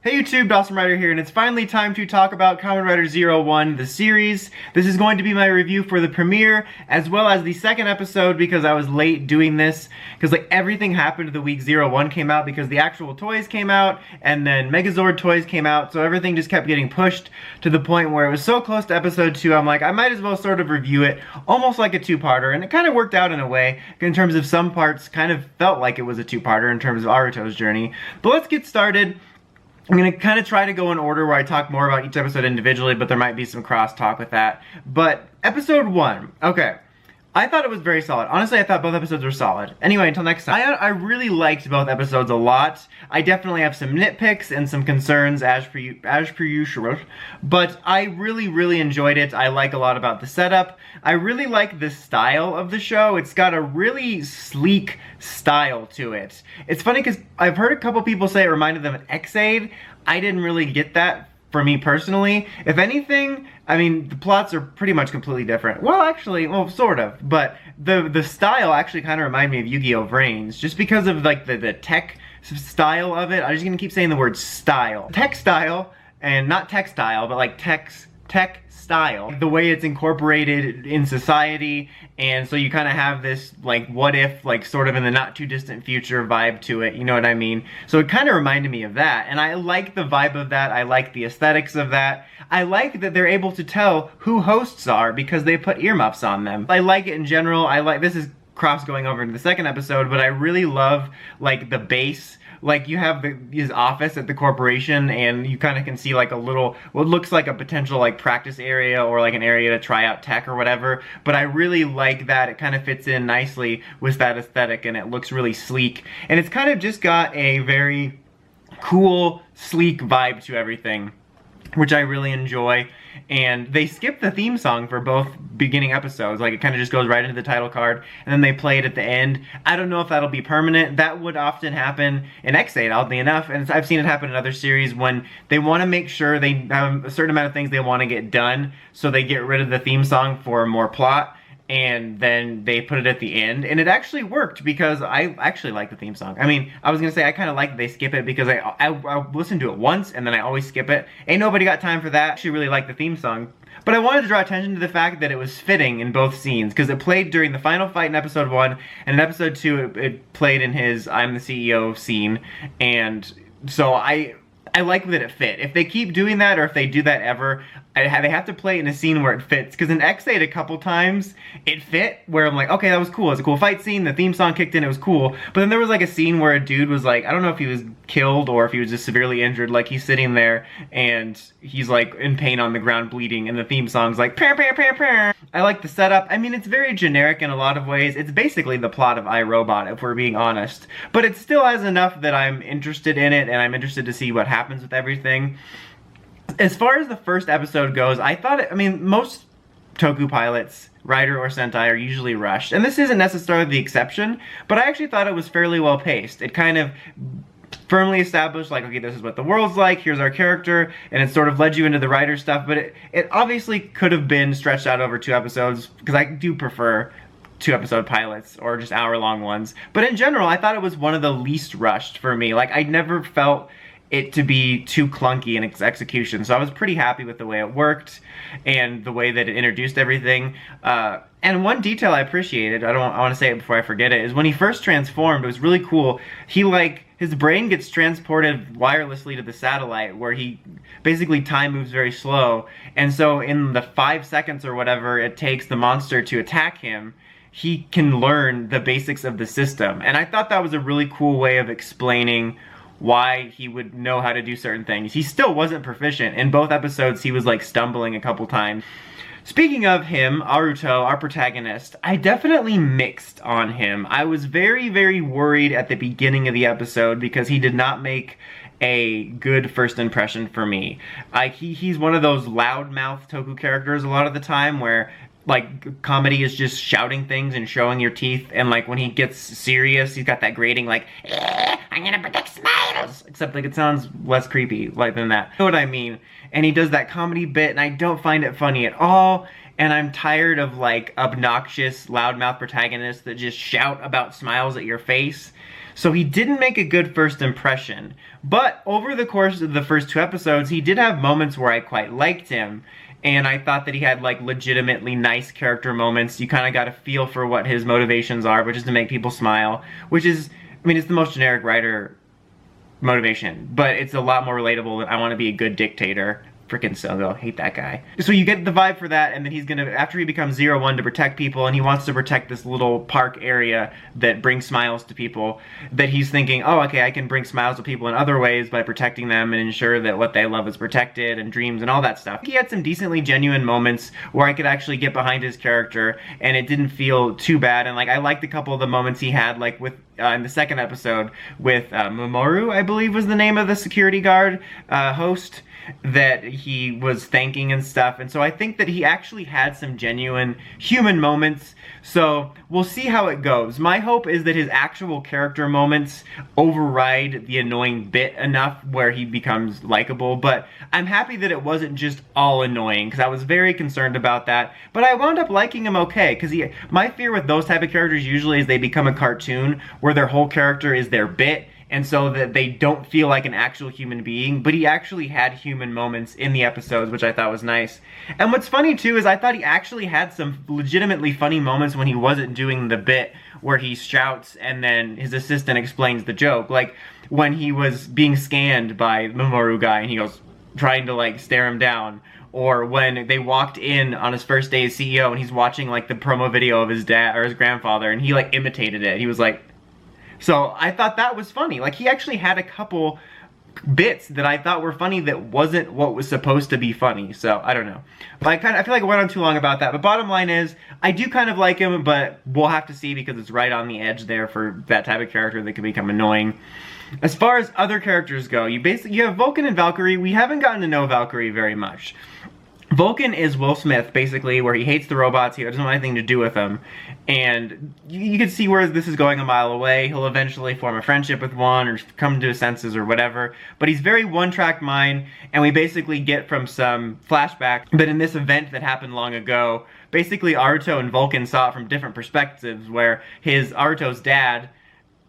Hey YouTube, Dawson Rider here, and it's finally time to talk about Kamen Rider 01, the series. This is going to be my review for the premiere, as well as the second episode, because I was late doing this, because like everything happened the week 01 came out, because the actual toys came out, and then Megazord toys came out, so everything just kept getting pushed to the point where it was so close to episode 2, I'm like, I might as well sort of review it, almost like a two-parter, and it kind of worked out in a way, in terms of some parts kind of felt like it was a two-parter in terms of Aruto's journey. But let's get started. I'm going to kind of try to go in order where I talk more about each episode individually, but there might be some cross-talk with that. But, episode 1. Okay. I thought it was very solid. Honestly, I thought both episodes were solid. Anyway, until next time. I really liked both episodes a lot. I definitely have some nitpicks and some concerns as per usual. But I really enjoyed it. I like a lot about the setup. I really like the style of the show. It's got a really sleek style to it. It's funny because I've heard a couple people say it reminded them of X-Aid. I didn't really get that. For me personally, if anything, I mean, the plots are pretty much completely different. Well, actually, well, sort of, but the style actually kind of reminded me of Yu-Gi-Oh! Vrains, just because of like the tech style of it. I'm just gonna keep saying the word style. Tech style, and not textile, but like tech style. The way it's incorporated in society, and so you kind of have this like what if, like sort of in the not too distant future vibe to it, you know what I mean? So it kind of reminded me of that, and I like the vibe of that. I like the aesthetics of that. I like that they're able to tell who hosts are because they put earmuffs on them. I like it in general. I like, this is cross going over into the second episode, but I really love like the base. Like, you have his office at the corporation, and you kind of can see like a little, what looks like a potential like practice area or like an area to try out tech or whatever. But I really like that. It kind of fits in nicely with that aesthetic, and it looks really sleek. And it's kind of just got a very cool, sleek vibe to everything, which I really enjoy. And they skipped the theme song for both beginning episodes. Like, it kind of just goes right into the title card, and then they play it at the end. I don't know if that'll be permanent. That would often happen in X8, oddly enough, and I've seen it happen in other series when they want to make sure they have a certain amount of things they want to get done, so they get rid of the theme song for more plot, and then they put it at the end, and it actually worked because I actually like the theme song. I mean, I was gonna say I kind of like that they skip it because I listened to it once and then I always skip it. Ain't nobody got time for that. I actually really like the theme song. But I wanted to draw attention to the fact that it was fitting in both scenes, because it played during the final fight in episode 1, and in episode 2 it played in his I'm the CEO scene, and so I like that it fit. If they keep doing that, or if they do that ever, they have to play it in a scene where it fits. Because in X8 a couple times, it fit, where I'm like, okay, that was cool. It was a cool fight scene, the theme song kicked in, it was cool. But then there was like a scene where a dude was like, I don't know if he was killed or if he was just severely injured, like he's sitting there and he's like in pain on the ground bleeding, and the theme song's like, pam, pam, pam, pam. I like the setup. I mean, it's very generic in a lot of ways. It's basically the plot of iRobot, if we're being honest. But it still has enough that I'm interested in it, and I'm interested to see what happens with everything. As far as the first episode goes, I thought I mean, most Toku pilots, Rider or Sentai, are usually rushed. And this isn't necessarily the exception, but I actually thought it was fairly well paced. It kind of firmly established, like, okay, this is what the world's like, here's our character, and it sort of led you into the Rider stuff, but it obviously could have been stretched out over 2 episodes, because I do prefer 2-episode pilots, or just hour-long ones. But in general, I thought it was one of the least rushed for me. Like, I never felt it to be too clunky in its execution, so I was pretty happy with the way it worked and the way that it introduced everything. And one detail I appreciated, I want to say it before I forget it, is when he first transformed, it was really cool. He his brain gets transported wirelessly to the satellite, where basically time moves very slow, and so in the 5 seconds or whatever it takes the monster to attack him, he can learn the basics of the system. And I thought that was a really cool way of explaining why he would know how to do certain things. He still wasn't proficient. In both episodes, he was like stumbling a couple times. Speaking of him, Aruto, our protagonist, I definitely mixed on him. I was very worried at the beginning of the episode because he did not make a good first impression for me. He's one of those loudmouth Toku characters a lot of the time where like comedy is just shouting things and showing your teeth, and like when he gets serious he's got that grating like I'm gonna protect Smiles, except like it sounds less creepy like than that, you know what I mean? And he does that comedy bit and I don't find it funny at all, and I'm tired of like obnoxious loudmouth protagonists that just shout about Smiles at your face. So he didn't make a good first impression. But over the course of the first 2 episodes, he did have moments where I quite liked him. And I thought that he had, like, legitimately nice character moments. You kind of got a feel for what his motivations are, which is to make people smile. Which is, I mean, it's the most generic writer motivation. But it's a lot more relatable than I want to be a good dictator. Frickin' Sogo, hate that guy. So you get the vibe for that, and then he's gonna, after he becomes 01, to protect people, and he wants to protect this little park area that brings smiles to people, that he's thinking, oh, okay, I can bring smiles to people in other ways by protecting them and ensure that what they love is protected, and dreams and all that stuff. He had some decently genuine moments where I could actually get behind his character, and it didn't feel too bad, and like, I liked a couple of the moments he had, like with, in the second episode, with Mamoru, I believe was the name of the security guard host, that he was thanking and stuff, and so I think that he actually had some genuine human moments, so we'll see how it goes. My hope is that his actual character moments override the annoying bit enough where he becomes likable, but I'm happy that it wasn't just all annoying, because I was very concerned about that, but I wound up liking him okay, because my fear with those type of characters usually is they become a cartoon where their whole character is their bit, and so that they don't feel like an actual human being, but he actually had human moments in the episodes, which I thought was nice. And what's funny too is I thought he actually had some legitimately funny moments when he wasn't doing the bit where he shouts and then his assistant explains the joke. Like when he was being scanned by Mamoru guy and he goes, trying to like stare him down. Or when they walked in on his first day as CEO and he's watching like the promo video of his dad or his grandfather and he like imitated it. He was like, so I thought that was funny. Like, he actually had a couple bits that I thought were funny that wasn't what was supposed to be funny. So, I don't know. But I feel like I went on too long about that. But bottom line is, I do kind of like him, but we'll have to see because it's right on the edge there for that type of character that can become annoying. As far as other characters go, you have Vulcan and Valkyrie. We haven't gotten to know Valkyrie very much. Vulcan is Will Smith, basically, where he hates the robots, he doesn't want anything to do with them, and you can see where this is going a mile away. He'll eventually form a friendship with one, or come to his senses, or whatever, but he's very one-track mind, and we basically get from some flashback that in this event that happened long ago, basically Aruto and Vulcan saw it from different perspectives, where Aruto's dad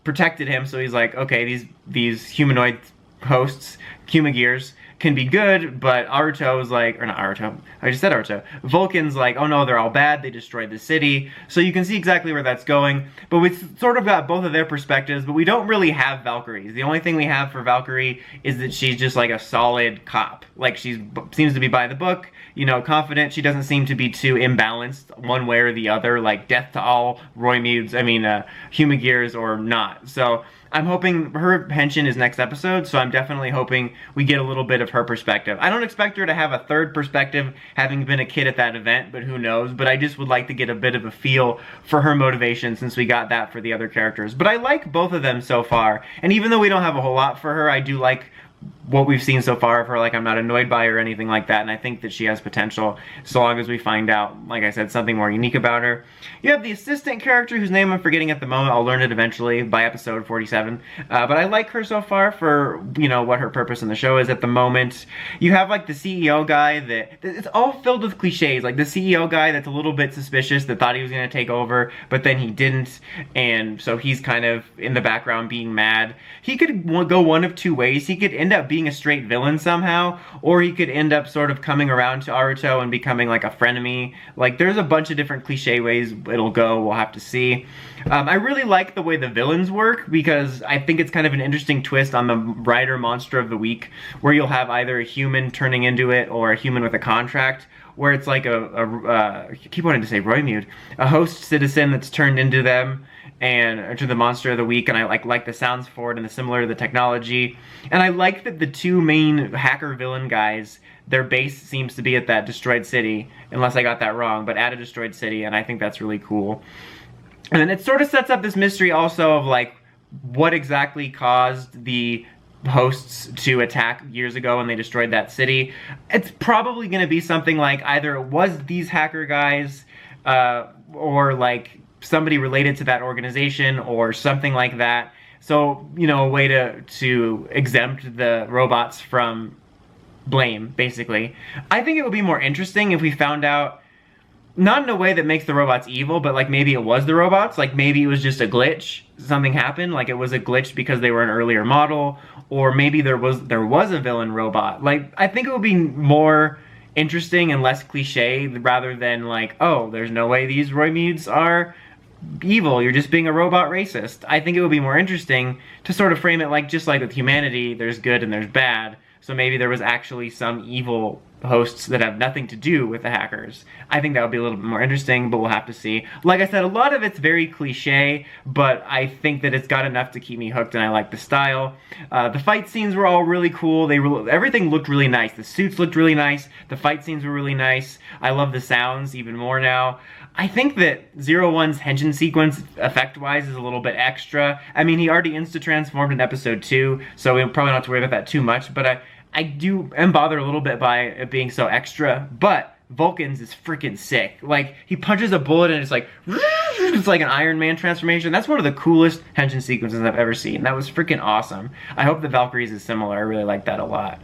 protected him, so he's like, okay, these humanoid hosts, Humagears, can be good, but Aruto's like, or not Aruto, I just said Aruto. Vulcan's like, oh no, they're all bad, they destroyed the city. So you can see exactly where that's going, but we sort of got both of their perspectives, but we don't really have Valkyries. The only thing we have for Valkyrie is that she's just like a solid cop. Like, she seems to be by the book, you know, confident. She doesn't seem to be too imbalanced one way or the other, like death to all Humagears or not. So I'm hoping her pension is next episode, so I'm definitely hoping we get a little bit of her perspective. I don't expect her to have a third perspective, having been a kid at that event, but who knows. But I just would like to get a bit of a feel for her motivation, since we got that for the other characters. But I like both of them so far, and even though we don't have a whole lot for her, I do like what we've seen so far of her. Like, I'm not annoyed by her or anything like that, and I think that she has potential, so long as we find out, like I said, something more unique about her. You have the assistant character, whose name I'm forgetting at the moment. I'll learn it eventually by episode 47, but I like her so far for, you know, what her purpose in the show is at the moment. You have, like, the CEO guy that, it's all filled with cliches, like the CEO guy that's a little bit suspicious, that thought he was going to take over, but then he didn't, and so he's kind of in the background being mad. He could go one of two ways. He could end up being a straight villain somehow, or he could end up sort of coming around to Aruto and becoming like a frenemy. Like, there's a bunch of different cliche ways it'll go, we'll have to see. I really like the way the villains work, because I think it's kind of an interesting twist on the writer monster of the week, where you'll have either a human turning into it, or a human with a contract, where it's like I keep wanting to say Roymute, a host citizen that's turned into them, and to the monster of the week, and I like the sounds for it and the similar to the technology. And I like that the two main hacker villain guys, their base seems to be at that destroyed city, unless I got that wrong, but at a destroyed city, and I think that's really cool. And then it sort of sets up this mystery also of like what exactly caused the hosts to attack years ago when they destroyed that city. It's probably going to be something like either it was these hacker guys, or like somebody related to that organization or something like that. So, you know, a way to exempt the robots from blame, basically. I think it would be more interesting if we found out not in a way that makes the robots evil, but like maybe it was the robots, like maybe it was just a glitch. Something happened, like it was a glitch because they were an earlier model, or maybe there was a villain robot. Like I think it would be more interesting and less cliche rather than like, oh, there's no way these Roimids are evil, you're just being a robot racist. I think it would be more interesting to sort of frame it like, just like with humanity, there's good and there's bad. So maybe there was actually some evil hosts that have nothing to do with the hackers. I think that would be a little bit more interesting, but we'll have to see. Like I said, a lot of it's very cliche, but I think that it's got enough to keep me hooked, and I like the style. The fight scenes were all really cool. Everything looked really nice. The suits looked really nice. The fight scenes were really nice. I love the sounds even more now. I think that Zero One's Henshin sequence, effect-wise, is a little bit extra. I mean, he already insta-transformed in episode 2, so we probably don't have to worry about that too much, but I am bothered a little bit by it being so extra, but Vulcan's is freaking sick. Like, he punches a bullet and it's like an Iron Man transformation. That's one of the coolest Henshin sequences I've ever seen. That was freaking awesome. I hope the Valkyries is similar. I really like that a lot.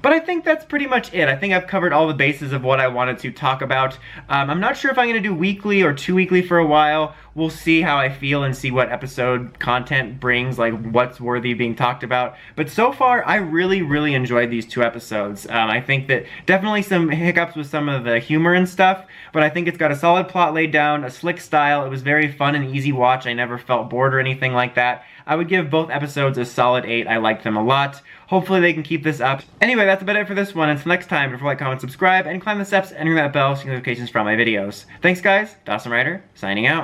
But I think that's pretty much it. I think I've covered all the bases of what I wanted to talk about. I'm not sure if I'm going to do weekly or 2 weekly for a while. We'll see how I feel and see what episode content brings, like what's worthy of being talked about. But so far, I really, really enjoyed these 2 episodes. I think that definitely some hiccups with some of the humor and stuff, but I think it's got a solid plot laid down, a slick style. It was very fun and easy watch. I never felt bored or anything like that. I would give both episodes a solid 8. I liked them a lot. Hopefully they can keep this up. Anyway, that's about it for this one. Until next time, don't forget to like, comment, subscribe, and climb the steps and ring that bell so you get notifications from my videos. Thanks guys, Dawson Rider, signing out.